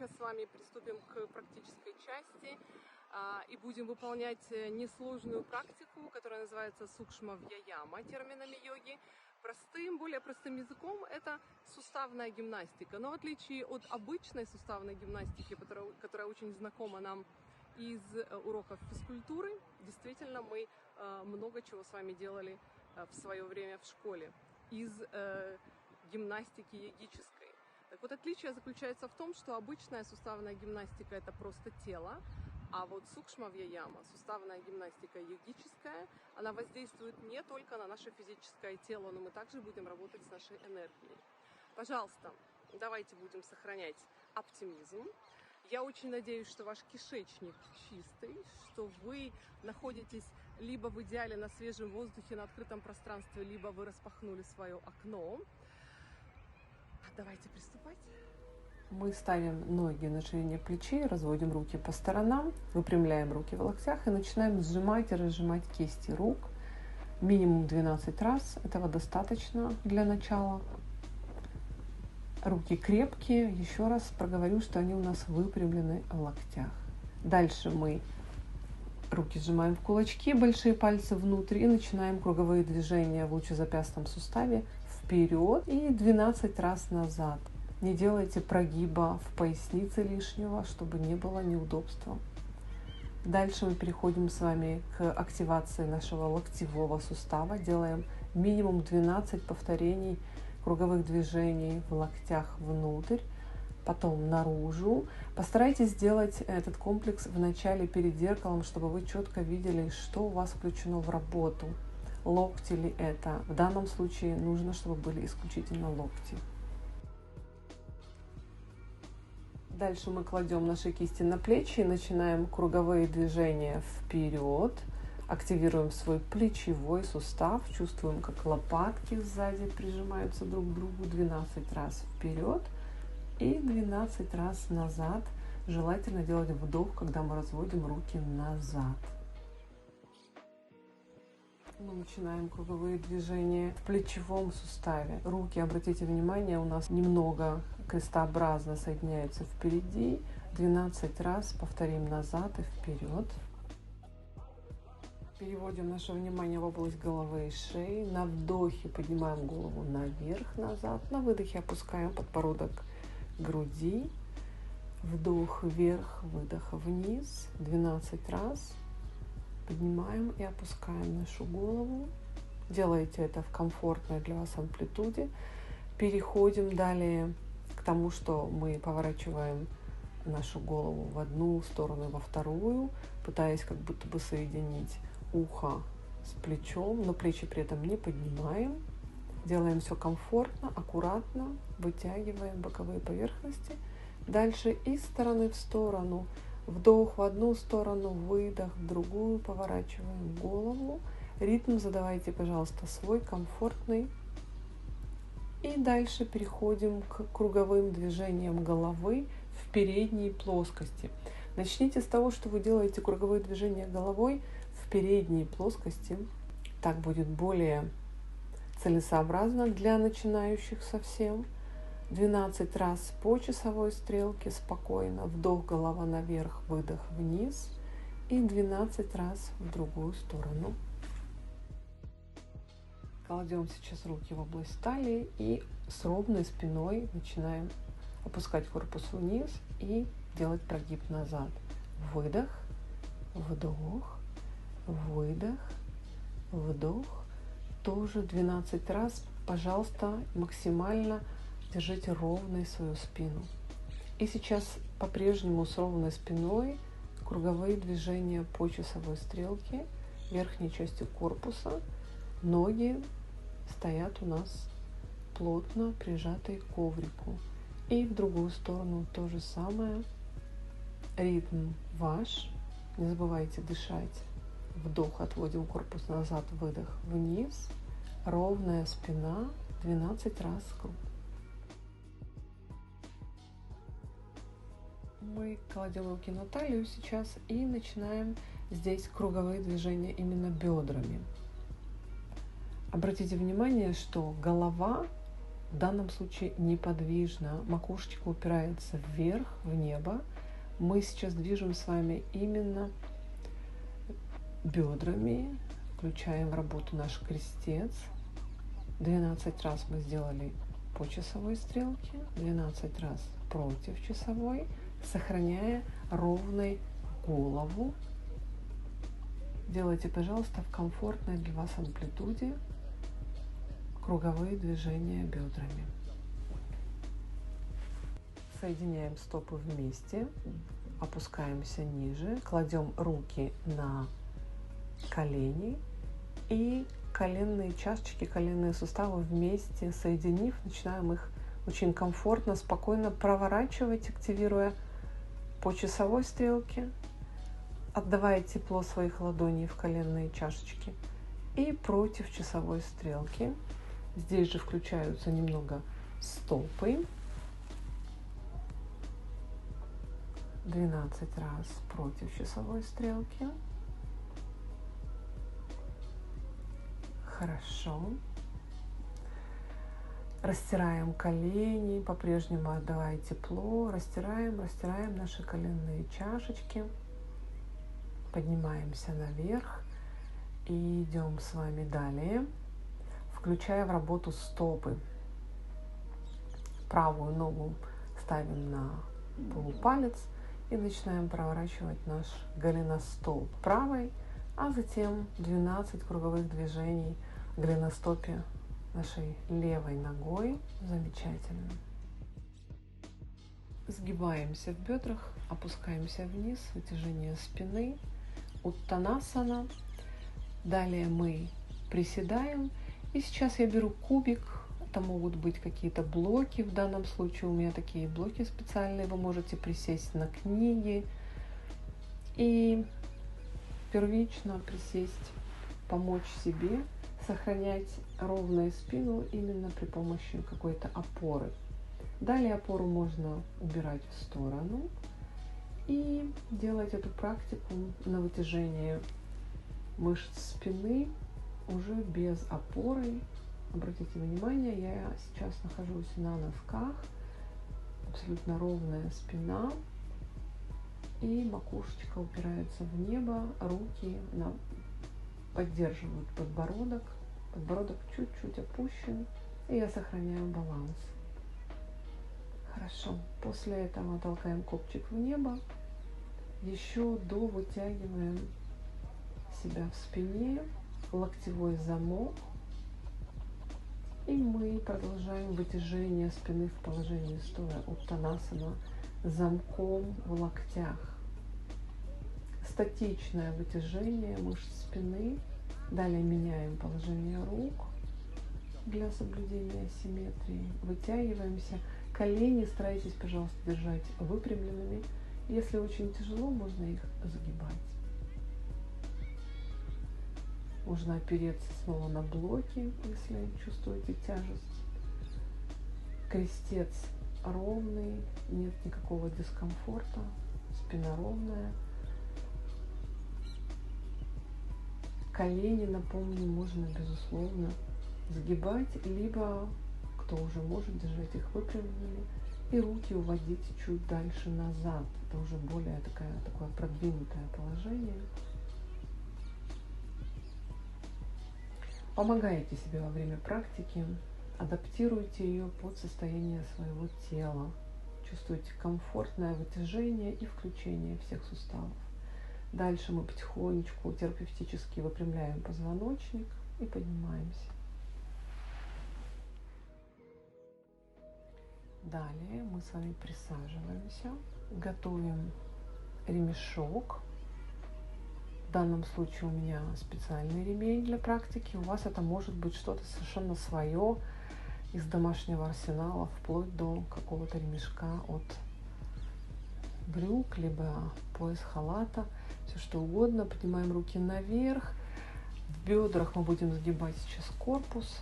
сейчас с вами приступим к практической части и будем выполнять несложную практику, которая называется сукшма-вьяяма терминами йоги. Более простым языком это суставная гимнастика. Но в отличие от обычной суставной гимнастики, которая очень знакома нам из уроков физкультуры, действительно мы много чего с вами делали в свое время в школе из гимнастики йогической. Так вот, отличие заключается в том, что обычная суставная гимнастика – это просто тело, а вот сукшма-вьяяма, суставная гимнастика йогическая, она воздействует не только на наше физическое тело, но мы также будем работать с нашей энергией. Пожалуйста, давайте будем сохранять оптимизм. Я очень надеюсь, что ваш кишечник чистый, что вы находитесь либо в идеале на свежем воздухе, на открытом пространстве, либо вы распахнули свое окно. Давайте приступать. Мы ставим ноги на ширине плечей, разводим руки по сторонам, выпрямляем руки в локтях и начинаем сжимать и разжимать кисти рук. Минимум 12 раз. Этого достаточно для начала. Руки крепкие. Еще раз проговорю, что они у нас выпрямлены в локтях. Дальше мы руки сжимаем в кулачки, большие пальцы внутрь и начинаем круговые движения в лучезапястном суставе вперед и 12 раз назад. Не делайте прогиба в пояснице лишнего, чтобы не было неудобства. Дальше мы переходим с вами к активации нашего локтевого сустава. Делаем минимум 12 повторений круговых движений в локтях внутрь, потом наружу. Постарайтесь сделать этот комплекс вначале перед зеркалом, чтобы вы четко видели, что у вас включено в работу. Локти ли это? В данном случае нужно, чтобы были исключительно локти. Дальше мы кладем наши кисти на плечи и начинаем круговые движения вперед. Активируем свой плечевой сустав. Чувствуем, как лопатки сзади прижимаются друг к другу. 12 раз вперед и 12 раз назад. Желательно делать вдох, когда мы разводим руки назад. Мы начинаем круговые движения в плечевом суставе. Руки, обратите внимание, у нас немного крестообразно соединяются впереди. 12 раз повторим назад и вперед. Переводим наше внимание в область головы и шеи. На вдохе поднимаем голову наверх, назад. На выдохе опускаем подбородок к груди. Вдох вверх, выдох вниз. 12 раз. Поднимаем и опускаем нашу голову. Делайте это в комфортной для вас амплитуде. Переходим далее к тому, что мы поворачиваем нашу голову в одну сторону и во вторую, пытаясь как будто бы соединить ухо с плечом, но плечи при этом не поднимаем. Делаем все комфортно, аккуратно, вытягиваем боковые поверхности. Дальше из стороны в сторону. Вдох в одну сторону, выдох в другую, поворачиваем голову. Ритм задавайте, пожалуйста, свой, комфортный. И дальше переходим к круговым движениям головы в передней плоскости. Начните с того, что вы делаете круговые движения головой в передней плоскости. Так будет более целесообразно для начинающих совсем. 12 раз по часовой стрелке спокойно. Вдох, голова наверх, выдох вниз. И 12 раз в другую сторону. Кладем сейчас руки в область талии и с ровной спиной начинаем опускать корпус вниз и делать прогиб назад. Выдох, вдох, выдох, вдох. Тоже 12 раз. Пожалуйста, максимально держите ровной свою спину. И сейчас по-прежнему с ровной спиной круговые движения по часовой стрелке, верхней части корпуса. Ноги стоят у нас плотно прижатые к коврику. И в другую сторону то же самое. Ритм ваш. Не забывайте дышать. Вдох, отводим корпус назад, выдох вниз. Ровная спина. 12 раз круг. Мы кладем руки на талию сейчас и начинаем здесь круговые движения именно бедрами. Обратите внимание, что голова в данном случае неподвижно. Макушечка упирается вверх, в небо. Мы сейчас движем с вами именно бедрами, включаем в работу наш крестец. 12 раз мы сделали по часовой стрелке, 12 раз против часовой, сохраняя ровной голову. Делайте, пожалуйста, в комфортной для вас амплитуде круговые движения бедрами. Соединяем стопы вместе, опускаемся ниже, кладем руки на колени и коленные чашечки, коленные суставы вместе соединив, начинаем их очень комфортно, спокойно проворачивать, активируя по часовой стрелке, отдавая тепло своих ладоней в коленные чашечки, и против часовой стрелки. Здесь же включаются немного стопы. 12 раз против часовой стрелки. Хорошо. Растираем колени, по-прежнему отдавая тепло. Растираем наши коленные чашечки. Поднимаемся наверх и идем с вами далее, включая в работу стопы. Правую ногу ставим на полупалец и начинаем проворачивать наш голеностоп правой, а затем 12 круговых движений в голеностопе нашей левой ногой. Замечательно. Сгибаемся в бедрах, опускаемся вниз, вытяжение спины, уттанасана. Далее мы приседаем. И сейчас я беру кубик. Это могут быть какие-то блоки. В данном случае у меня такие блоки специальные. Вы можете присесть на книги и первично присесть, помочь себе сохранять ровную спину именно при помощи какой-то опоры. Далее опору можно убирать в сторону и делать эту практику на вытяжение мышц спины уже без опоры. Обратите внимание, я сейчас нахожусь на носках, абсолютно ровная спина, и макушечка упирается в небо, руки поддерживают подбородок, подбородок чуть-чуть опущен, и я сохраняю баланс. Хорошо. После этого толкаем копчик в небо, еще вытягиваем себя в спине, локтевой замок. И мы продолжаем вытяжение спины в положении стоя, уттанасана, замком в локтях. Статичное вытяжение мышц спины. Далее меняем положение рук для соблюдения симметрии. Вытягиваемся. Колени старайтесь, пожалуйста, держать выпрямленными. Если очень тяжело, можно их загибать. Можно опереться снова на блоки, если чувствуете тяжесть. Крестец ровный, нет никакого дискомфорта, спина ровная. Колени, напомню, можно, безусловно, сгибать, либо, кто уже может, держать их выпрямленными, и руки уводить чуть дальше назад. Это уже более такое продвинутое положение. Помогайте себе во время практики, адаптируйте ее под состояние своего тела. Чувствуйте комфортное вытяжение и включение всех суставов. Дальше мы потихонечку терапевтически выпрямляем позвоночник и поднимаемся. Далее мы с вами присаживаемся, готовим ремешок. В данном случае у меня специальный ремень для практики. У вас это может быть что-то совершенно свое из домашнего арсенала, вплоть до какого-то ремешка от брюк, либо пояс халата, все что угодно. Поднимаем руки наверх. В бедрах мы будем сгибать сейчас корпус,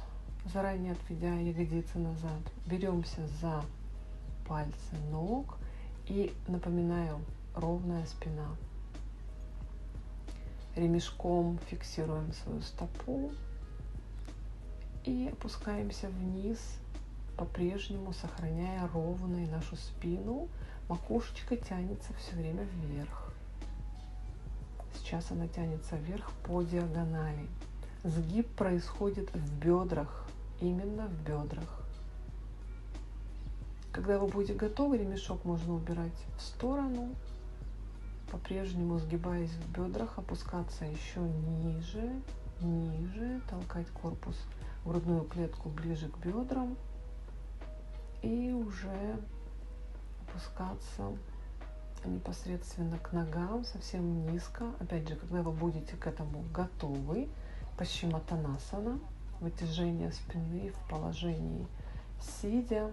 заранее отведя ягодицы назад. Беремся за пальцы ног и, напоминаю, ровная спина. Ремешком фиксируем свою стопу и опускаемся вниз по-прежнему сохраняя ровной нашу спину. Макушечка тянется все время вверх. Сейчас она тянется вверх по диагонали. Сгиб происходит в бедрах, именно в бедрах. Когда вы будете готовы, ремешок можно убирать в сторону, по-прежнему сгибаясь в бедрах, опускаться еще ниже, ниже, толкать корпус, грудную клетку ближе к бедрам и уже опускаться непосредственно к ногам, совсем низко. Опять же, когда вы будете к этому готовы, Пашчиматтанасана, вытяжение спины в положении сидя,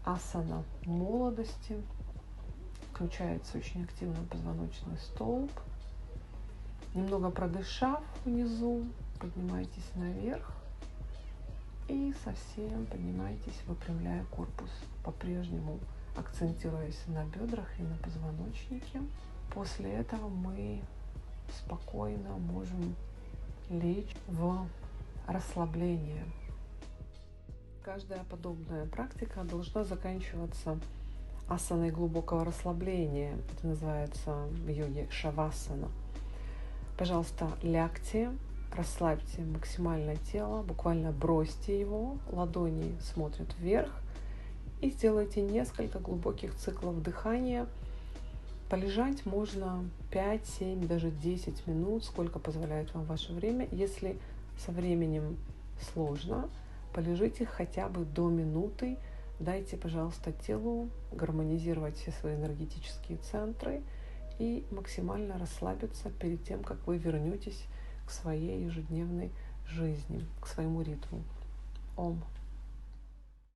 асана молодости, включается очень активно позвоночный столб. Немного продышав внизу, поднимайтесь наверх и совсем поднимайтесь, выпрямляя корпус, по-прежнему акцентируясь на бедрах и на позвоночнике. После этого мы спокойно можем лечь в расслабление. Каждая подобная практика должна заканчиваться асаной глубокого расслабления. Это называется в йоге шавасана. Пожалуйста, лягте, расслабьте максимально тело, буквально бросьте его, ладони смотрят вверх и сделайте несколько глубоких циклов дыхания. Полежать можно 5, 7, даже 10 минут, сколько позволяет вам ваше время. Если со временем сложно, полежите хотя бы до минуты. Дайте, пожалуйста, телу гармонизировать все свои энергетические центры и максимально расслабиться перед тем, как вы вернетесь к своей ежедневной жизни, к своему ритму. Ом.